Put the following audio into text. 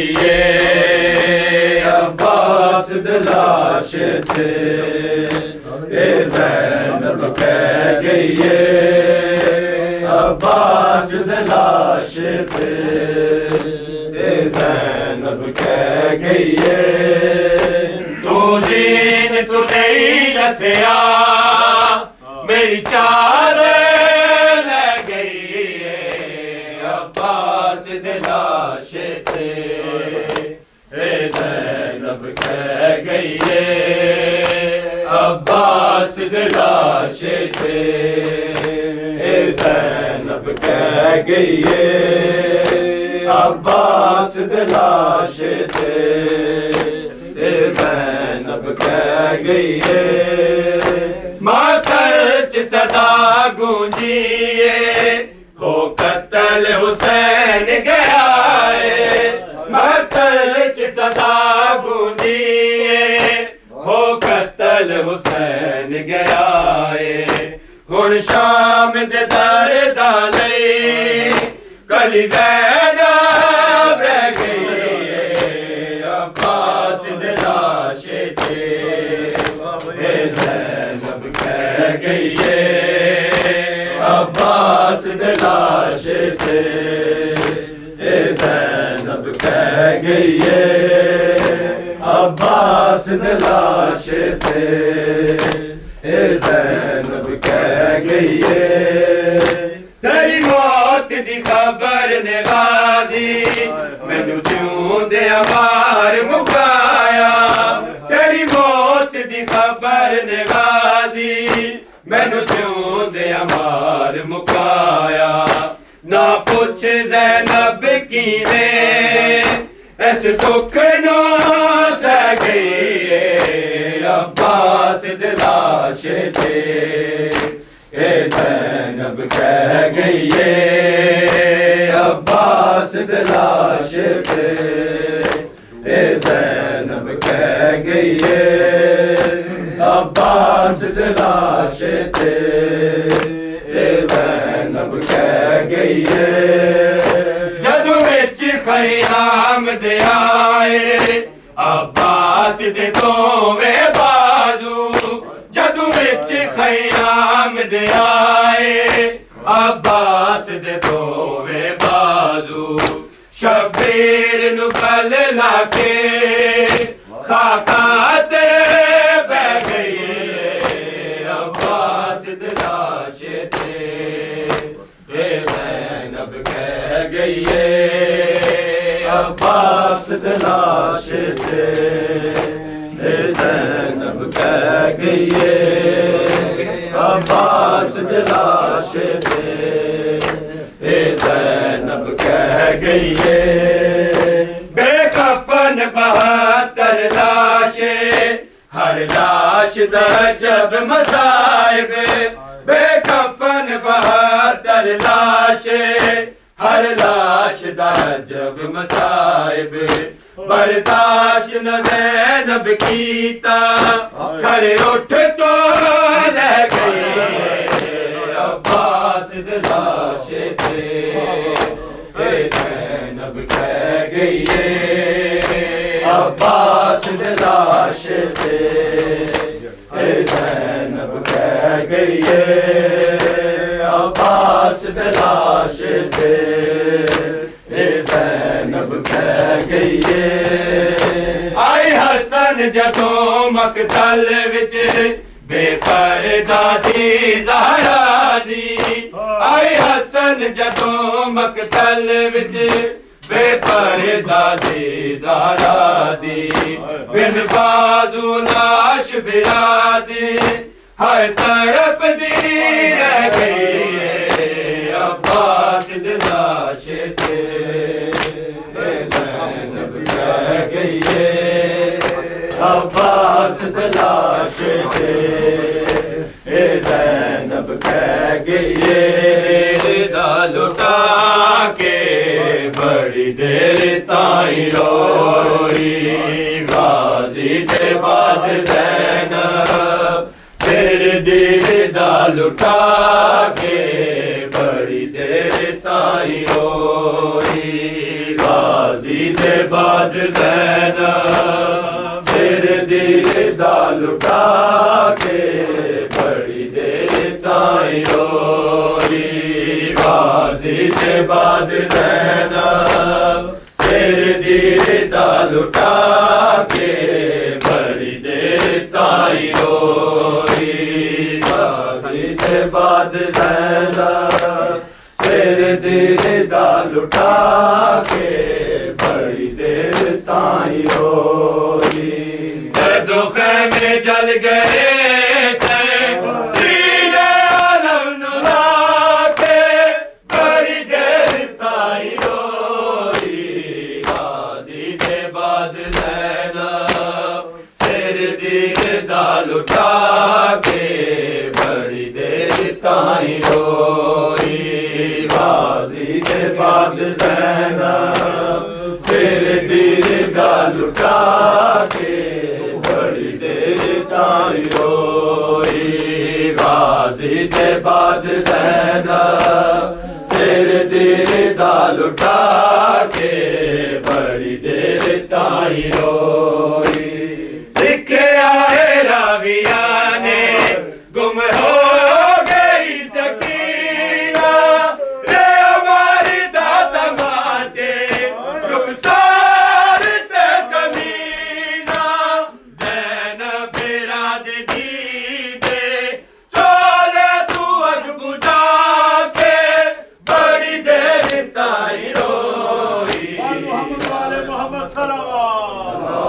गईए अब्बास दिलाश थे ज़ैनब कह गईए अब्बास दिलाश थे ज़ैनब कह गईए तू जीन तू नहीं रथिया मेरी चाल ले गई अब्बास दिलाश थे ज़ैनब कह गई अब्बास दिलाश थे ज़ैनब कह गई अब्बास दिलाश थे ज़ैनब कह गई मातर च सदा गूंजिए हो कत्ल हुसैन गया मातर च सदा गूंजिए हो कत्ल हुसैन गया हुण शाम दे दर दाले कली ज़ैनब रह गई अब्बास दिलाश थे ज़ैनब कह गई अब्बास दिलाश थे ज़ैनब कह गई अब्बास दिलाश थे ज़ैनब कह गई तेरी मौत दी खबर ने गाजी मैनू जिऊंदे मार मुकाया तेरी मौत दी खबर ने गाजी मैनू जिऊंदे मार मुकाया ना पुछ ज़ैनब किवें इस दुख नो सह गई अब्बास दिलाश थे ज़ैनब कह गई अब्बास दिलाश थे ज़ैनब कह गई अब्बास दिलाश थे ज़ैनब कह गई जदों विच ख़याम दे आए अब्बास दे दोवें बाजू जदों विच ख़याम दे आए अब्बास दे दोवें बाजू शब्बीर नू गल लाके खाका ते बह गई अब्बास दिलाश थे ज़ैनब कह गई अब्बास दिलाश थे ज़ैनब कह गई अब्बास दिलाश थे ज़ैनब कह गई बेकफन 72 लाशे हर लाश दा जब मसाइब बेकफन 72 लाशे हर लाश दा जब मसाइब बर्दाश्त न ज़ैनब कीता खड़े उठ तो ले गई अब्बास दिलाश थे ज़ैनब कह गई अब्बास दिलाश थे ज़ैनब कह गई अब्बास दिलाश थे ज़ैनब कह गई आई हसन जदों मकतल विच बेपर्दा दी ज़हरा दी आई हसन जदों मकतल विच बेपर्दा दी ज़हरा दी बिन बाजू लाश बिरादी हाय तड़प दी रह गई अब्बास दिलाश थे ज़ैनब कह गई अब्बास दिलाश थे ज़ैनब कह गई लुटा के बड़ी देर ताई रोई गाजी दे बाद ज़ैनब सिर दीदा लुटा के बड़ी देर ताई रोई गाजी दे बाद ज़ैनब सिर दी दा लुटा के बड़ी देर ताईं रोई गाज़ी दे बाद ज़ैनब सिर दी दा लुटा के बड़ी देर ताईं रोई गाज़ी दे बाद ज़ैनब सिर दी दा लुटा के बड़ी देर ताईं रोई जदों ख़ैमे जल गए सीने आलम नुला के बड़ी देर ताईं रोई गाज़ी दे बाद ज़ैनब सिर दी दा लुटा के बड़ी देर ताईं रोई गाज़ी दे बाद ज़ैनब सिर दी दा लुटा के बड़ी देर ताईं रोई गाज़ी दे बाद ज़ैनब सिर दी दा लुटा के बड़ी देर ताईं रोई लिखे आए राविया ने गुम हो गई सकीना रे हमारी दादा माचे रुखसार ते कमीना ज़ैनब राज दी दे चोले तू अग बुझा के बड़ी देर ताईं रोई मोहम्मद सल्लल्लाहु